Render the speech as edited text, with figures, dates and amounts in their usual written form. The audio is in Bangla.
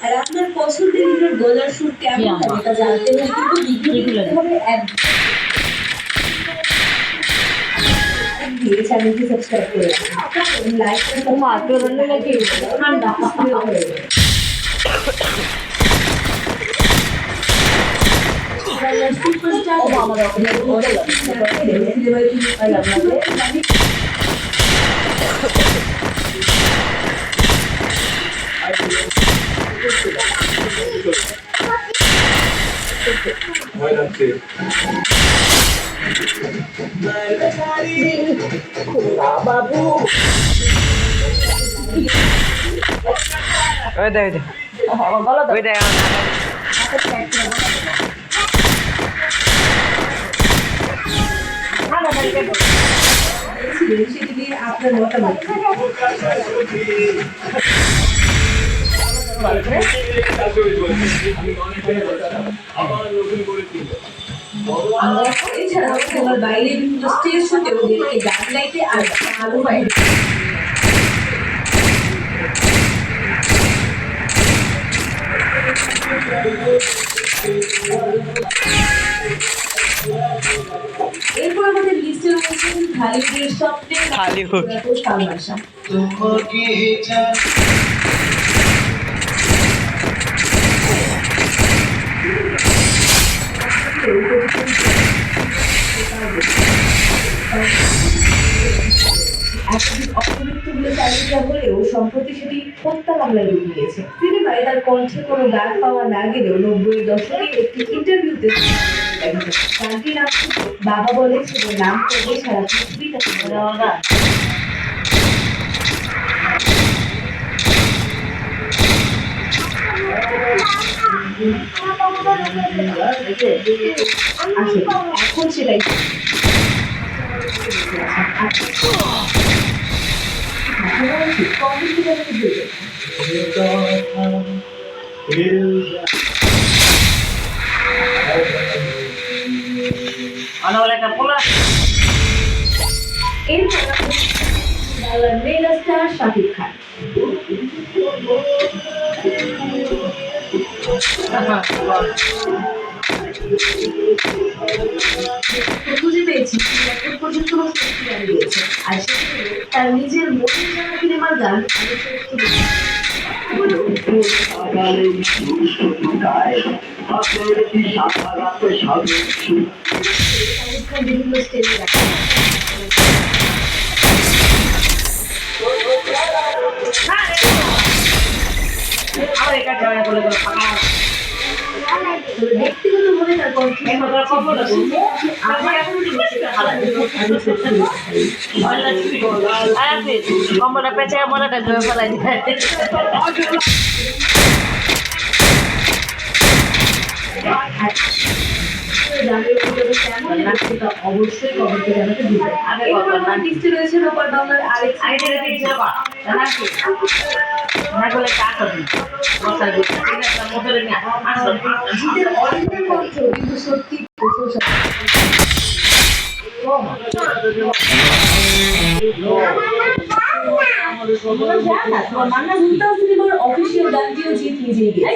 আর আপনার পছন্দের হিরোর গলার সুর কেমন হবে তা জানতে হলে কিন্তু ভিডিও দেখতে হবে দিয়ে চ্যানেলটি সাবস্ক্রাইব করে রাখুন লাইক করুন মাত্র নাকি ঠান্ডা সুপারস্টার আমাদের বাবু ওই দেখ ওই দেখ সেটি আপনার মতামত এছাড়াও খেলার বাইরে বিভিন্ন স্টেজ শোতে ওদেরকে গান গাইতে আর আলো বাইরে এরপর আমাদের লিস্টে রয়েছেন হলিউডের সবচেয়ে হলিউড সালমান শাহ হলেও সম্প্রতি সেটি হত্যা মামলায় রূপ নিয়েছে। সিনেমায় তার কণ্ঠে কোনো গান পাওয়া না গেলেও 90-এর দশকে একটি ইন্টারভিউতে গানটির নাম বাবা বলে ছেলের নাম করবে সারা পৃথিবী তাকে এখন সেটাই মেগা স্টার শাকিব খান খুঁজে পেয়েছি এখন পর্যন্ত দিয়েছে আর সেক্ষেত্রে তার নিজের মনের জানা সিনেমার গান বিভিন্ন স্টেজে রাখা ব্যক্তিগতভাবে তার কম্বলটা পেঁচে মলাটা জয় ফেলাই অবশ্যই কমেন্টে জানাতে ভুলবেন রয়েছে রোববার বাংলার আরেক সত্যি অফিসিয়াল গানটিও জিত নিজেই গেছে